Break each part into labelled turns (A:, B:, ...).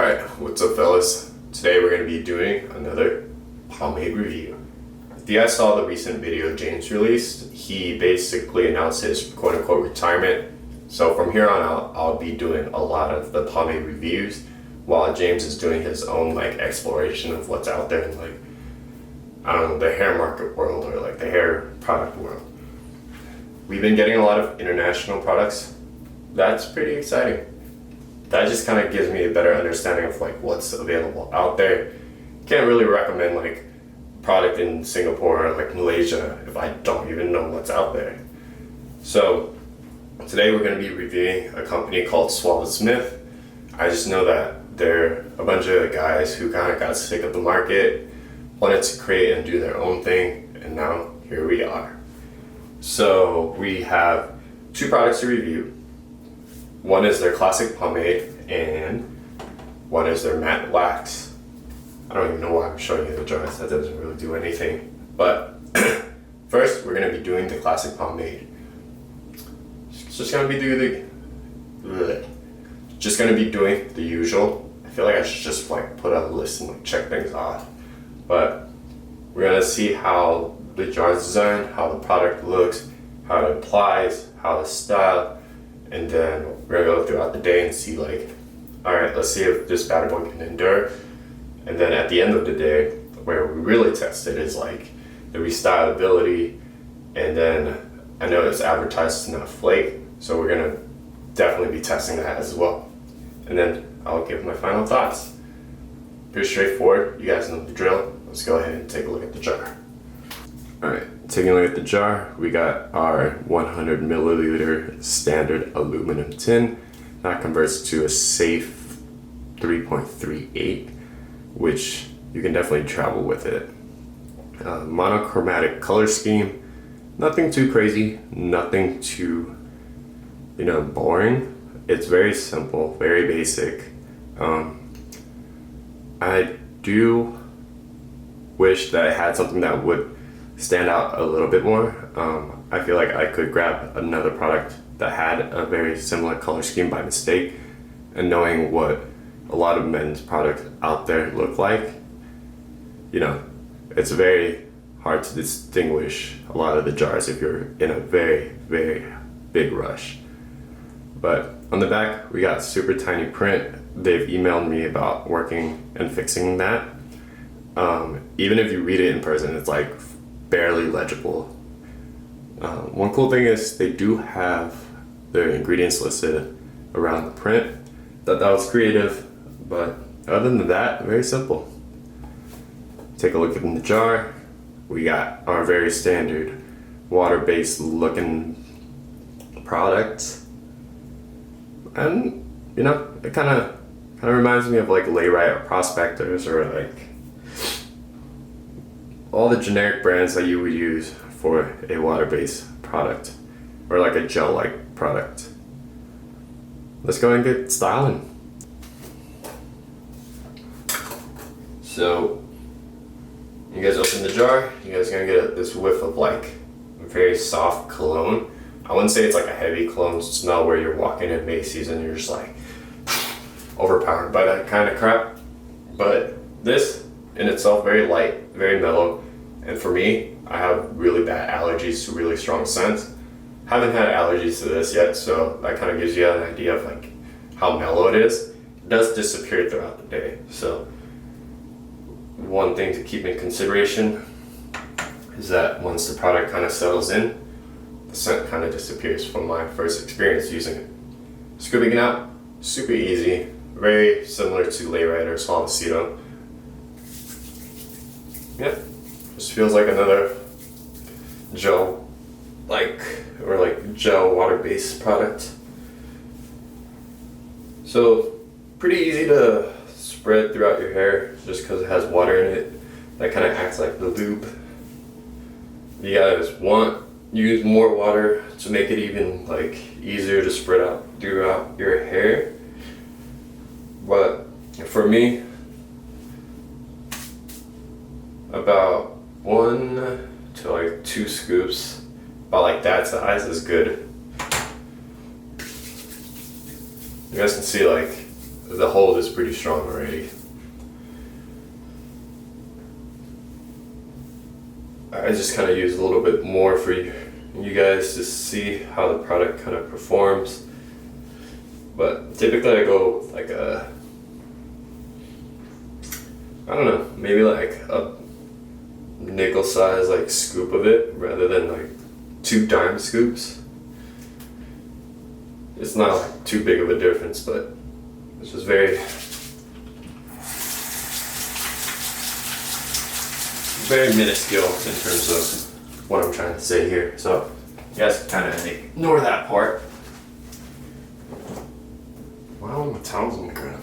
A: Alright, what's up fellas? Today we're going to be doing another pomade review. If you guys saw the recent video James released, he basically announced his quote-unquote retirement. So from here on out, I'll be doing a lot of the pomade reviews while James is doing his own exploration of what's out there in I don't know, the hair market world or the hair product world. We've been getting a lot of international products. That's pretty exciting. That just kind of gives me a better understanding of what's available out there. Can't really recommend product in Singapore or Malaysia if I don't even know what's out there. So today we're going to be reviewing a company called Suavesmith. I just know that they're a bunch of guys who kind of got sick of the market, wanted to create and do their own thing, and now here we are. So we have two products to review. One is their classic pomade and one is their matte wax. I don't even know why I'm showing you the jars, that doesn't really do anything. But first we're going to be doing the classic pomade. It's just going to be doing the usual. I feel like I should just put out a list and check things off. But we're going to see how the jar is designed, how the product looks, how it applies, how it's styled. And then we're gonna go throughout the day and see alright, let's see if this bad boy can endure. And then at the end of the day, where we really test it is the restylability. And then I know it's advertised to not flake, so we're gonna definitely be testing that as well. And then I'll give my final thoughts. Pretty straightforward, you guys know the drill. Let's go ahead and take a look at the jar. Alright, taking a look at the jar, we got our 100 milliliter standard aluminum tin. That converts to a safe 3.38, which you can definitely travel with it. Monochromatic color scheme, nothing too crazy, nothing too, boring. It's very simple, very basic. I do wish that it had something that would stand out a little bit more. I feel like I could grab another product that had a very similar color scheme by mistake, and knowing what a lot of men's products out there look like, it's very hard to distinguish a lot of the jars if you're in a very, very big rush. But on the back, we got super tiny print. They've emailed me about working and fixing that. Even if you read it in person, it's barely legible. One cool thing is they do have their ingredients listed around the print. Thought that was creative, but other than that, very simple. Take a look in the jar. We got our very standard water-based looking product, and it kind of reminds me of Layrite or Prospectors or all the generic brands that you would use for a water-based product or a gel-like product. Let's go and get styling. So you guys open the jar, you guys are gonna get this whiff of a very soft cologne. I wouldn't say it's a heavy cologne smell where you're walking in Macy's and you're just overpowered by that kind of crap. But this in itself, very light, very mellow. And for me, I have really bad allergies to really strong scents. Haven't had allergies to this yet, so that kind of gives you an idea of how mellow it is. It does disappear throughout the day, so one thing to keep in consideration is that once the product kind of settles in, the scent kind of disappears from my first experience using it. Scooping it out, super easy, very similar to Layrite or Suavesmith. Yep, just feels like another gel, or gel water-based product. So pretty easy to spread throughout your hair just because it has water in it. That kind of acts like the lube. You guys use more water to make it even easier to spread out throughout your hair. But for me, about 1 to 2 scoops, about that size, is good. You guys can see the hold is pretty strong already. I just kind of use a little bit more for you guys to see how the product kind of performs. But typically I go like I don't know, maybe like a nickel size like scoop of it rather than like 2 dime scoops. It's not like too big of a difference, but it's just very minuscule in terms of what I'm trying to say here. So you guys kind of ignore that part. Wow, my towel's on the ground.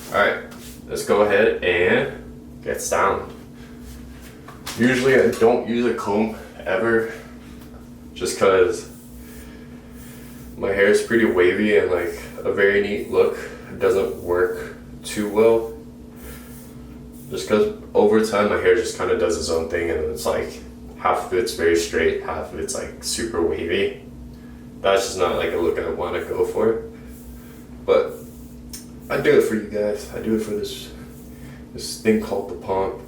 A: Alright, let's go ahead and get styled. Usually I don't use a comb ever, just because my hair is pretty wavy and like a very neat look doesn't work too well. Just because over time my hair just kind of does its own thing, and it's like half of it's very straight, half of it's like super wavy. That's just not like a look I want to go for. But I do it for you guys. I do it for this thing called the Pomp.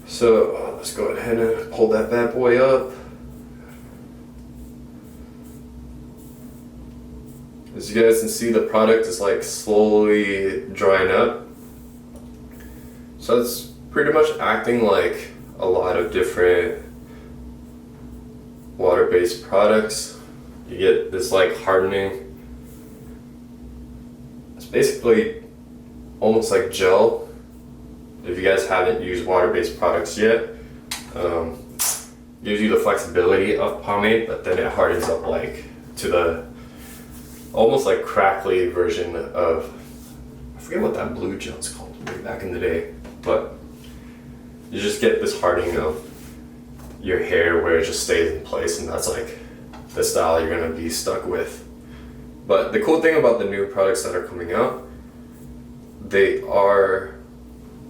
A: So let's go ahead and pull that bad boy up. As you guys can see, the product is like slowly drying up. So it's pretty much acting like a lot of different water-based products. You get this like hardening. It's basically almost like gel. If you guys haven't used water-based products yet, gives you the flexibility of pomade, but then it hardens up like to the almost like crackly version of, I forget what that blue gel's called way back in the day, but you just get this hardening of your hair where it just stays in place, and that's like the style you're gonna be stuck with. But the cool thing about the new products that are coming out, they are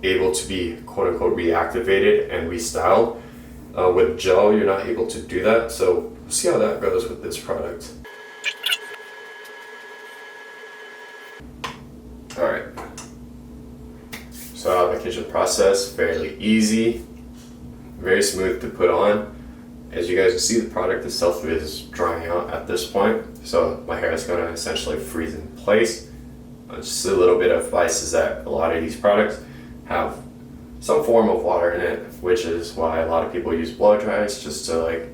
A: able to be quote unquote reactivated and restyled. With gel, you're not able to do that, so we'll see how that goes with this product. Alright, so application process, fairly easy, very smooth to put on. As you guys can see, the product itself is drying out at this point, so my hair is going to essentially freeze in place. Just a little bit of advice is that a lot of these products have some form of water in it, which is why a lot of people use blow dries, just to like,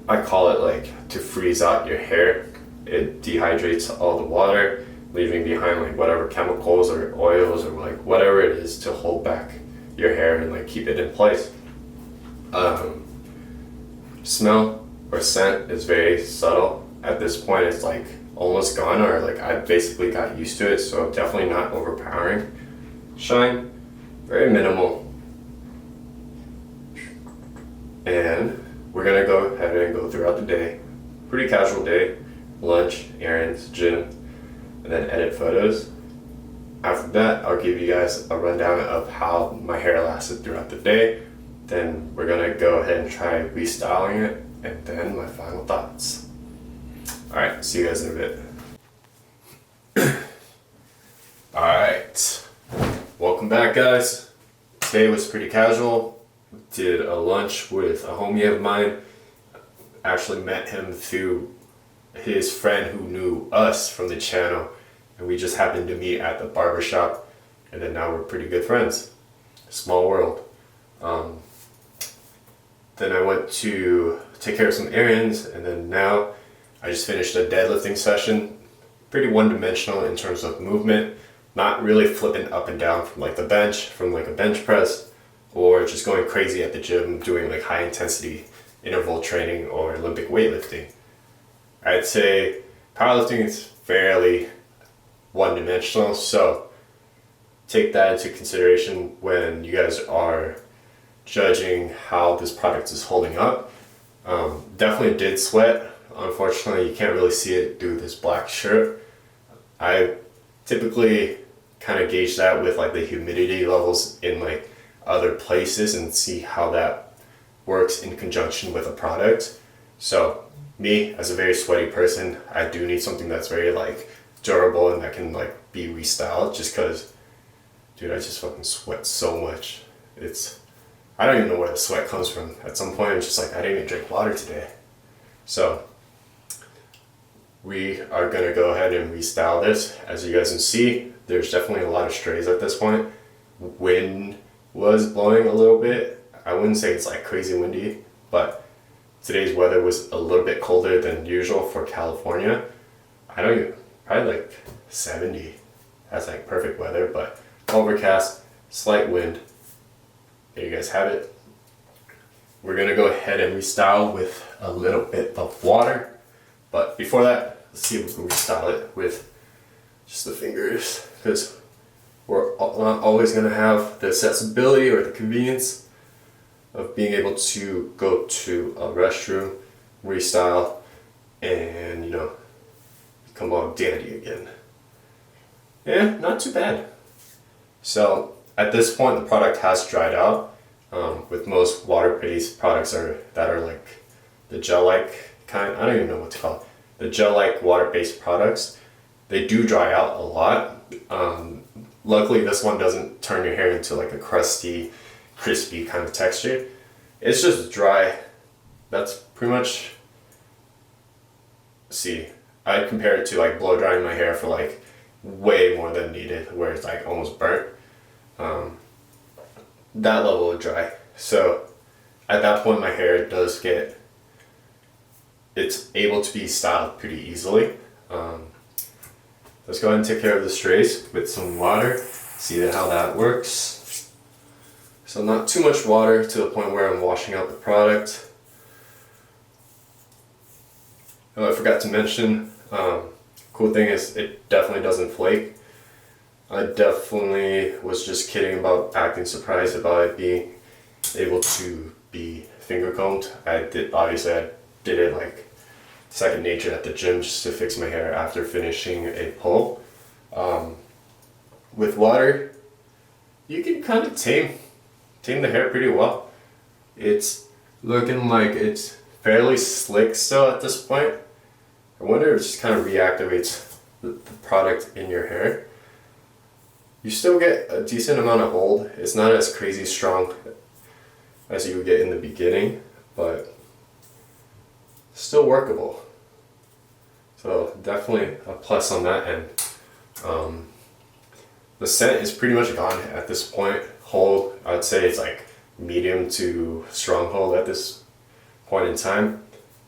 A: I call it like to freeze out your hair. It dehydrates all the water, leaving behind like whatever chemicals or oils or like whatever it is to hold back your hair and like keep it in place. Smell or scent is very subtle. At this point it's like almost gone, or like I basically got used to it, so definitely not overpowering. Shine, very minimal. And we're gonna go ahead and go throughout the day. Pretty casual day, lunch, errands, gym, and then edit photos. After that, I'll give you guys a rundown of how my hair lasted throughout the day. Then we're gonna go ahead and try restyling it, and then my final thoughts. Alright, see you guys in a bit. Alright, welcome back guys. Today was pretty casual. Did a lunch with a homie of mine. Actually met him through his friend who knew us from the channel, and we just happened to meet at the barbershop, and then now we're pretty good friends. Small world. Then I went to take care of some errands, and then now I just finished a deadlifting session. Pretty one-dimensional in terms of movement, not really flipping up and down from like the bench, from like a bench press, or just going crazy at the gym doing like high intensity interval training or Olympic weightlifting. I'd say powerlifting is fairly one-dimensional, so take that into consideration when you guys are judging how this product is holding up. Definitely did sweat. Unfortunately, you can't really see it through this black shirt. I typically kind of gauge that with like the humidity levels in like other places and see how that works in conjunction with a product. So me, as a very sweaty person, I do need something that's very like durable and that can like be restyled, just because, dude, I just fucking sweat so much. I don't even know where the sweat comes from. At some point I'm just like, I didn't even drink water today. So we are gonna go ahead and restyle this. As you guys can see, there's definitely a lot of strays at this point. Wind was blowing a little bit. I wouldn't say it's like crazy windy, but today's weather was a little bit colder than usual for California. Probably like 70. That's like perfect weather, but overcast, slight wind. There you guys have it. We're gonna go ahead and restyle with a little bit of water. But before that, let's see if we can restyle it with just the fingers, because we're not always gonna have the accessibility or the convenience of being able to go to a restroom, restyle, and come all dandy again. Yeah, not too bad. So at this point, the product has dried out. With most water-based products that are like the gel-like kind, I don't even know what to call it. The gel-like water-based products, they do dry out a lot. Luckily, this one doesn't turn your hair into like a crusty, crispy kind of texture. It's just dry. That's pretty much. See, I'd compare it to like blow drying my hair for like way more than needed, where it's like almost burnt. That level of dry. So at that point, my hair it's able to be styled pretty easily. Let's go ahead and take care of the strays with some water, see how that works. So not too much water to the point where I'm washing out the product. Oh, I forgot to mention, cool thing is it definitely doesn't flake. I definitely was just kidding about acting surprised about it being able to be finger combed. I did it like second nature at the gym, just to fix my hair after finishing a pull. With water, you can kind of tame the hair pretty well. It's looking like it's fairly slick still at this point. I wonder if it just kind of reactivates the product in your hair. You still get a decent amount of hold. It's not as crazy strong as you would get in the beginning, but still workable. So definitely a plus on that end. The scent is pretty much gone at this point. Hold, I'd say it's like medium to strong hold at this point in time.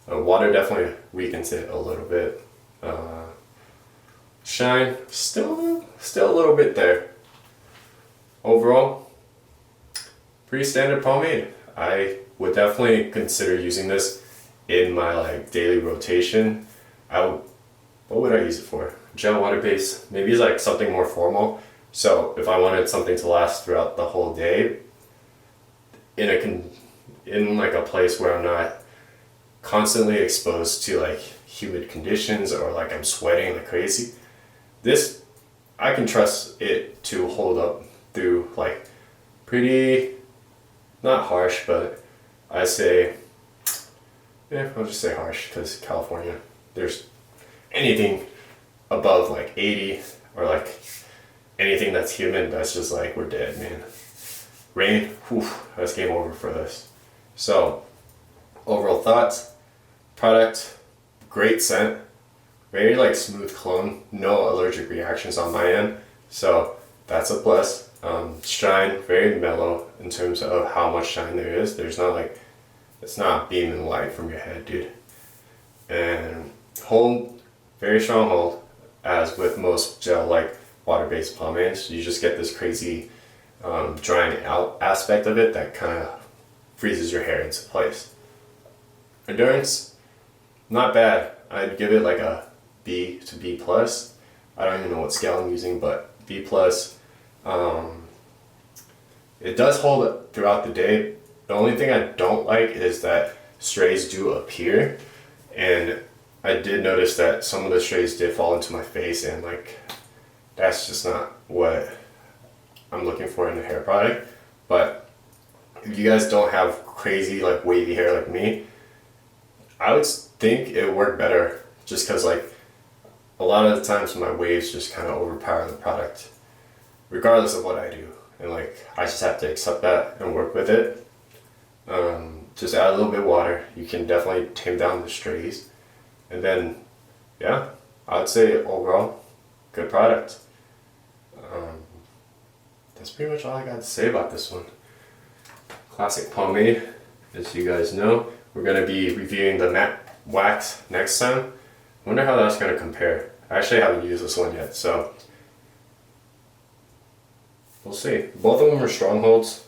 A: Water definitely weakens it a little bit. Shine, still a little bit there. Overall, pretty standard pomade. I would definitely consider using this in my like daily rotation. What would I use it for? Gel water base. Maybe it's like something more formal. So if I wanted something to last throughout the whole day, in like a place where I'm not constantly exposed to like humid conditions or like I'm sweating like crazy, this, I can trust it to hold up through like pretty, not harsh, but I say, yeah, I'll just say harsh, because California, there's anything above like 80 or like anything that's humid, that's just like, we're dead, man. Rain, whew, that's game over for us. So overall thoughts, product, great scent, very like smooth cologne, no allergic reactions on my end, so that's a plus. Shine, very mellow in terms of how much shine there is. There's not like, it's not beaming light from your head, dude. And hold, very strong hold, as with most gel like water-based pomades. You just get this crazy drying out aspect of it that kind of freezes your hair into place. Endurance, not bad. I'd give it like a B to B plus. I don't even know what scale I'm using, but B plus. It does hold up throughout the day. The only thing I don't like is that strays do appear, and I did notice that some of the strays did fall into my face, and like that's just not what I'm looking for in a hair product. But if you guys don't have crazy like wavy hair like me, I would think it would work better just because like a lot of the times my waves just kind of overpower the product regardless of what I do, and like I just have to accept that and work with it. Just add a little bit of water. You can definitely tame down the strays, and then yeah, I would say overall good product. That's pretty much all I got to say about this one. Classic Pomade, as you guys know. We're going to be reviewing the matte wax next time. Wonder how that's going to compare. I actually haven't used this one yet, so we'll see. Both of them are strongholds.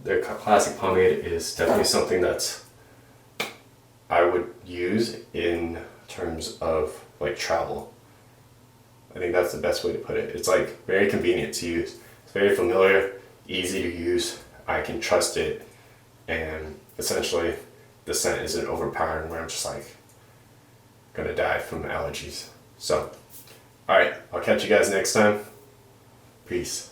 A: The classic Pomade is definitely something that I would use in terms of like travel. I think that's the best way to put it. It's like very convenient to use. It's very familiar, easy to use. I can trust it, and essentially the scent isn't overpowering where I'm just like gonna die from allergies. So, alright, I'll catch you guys next time. Peace.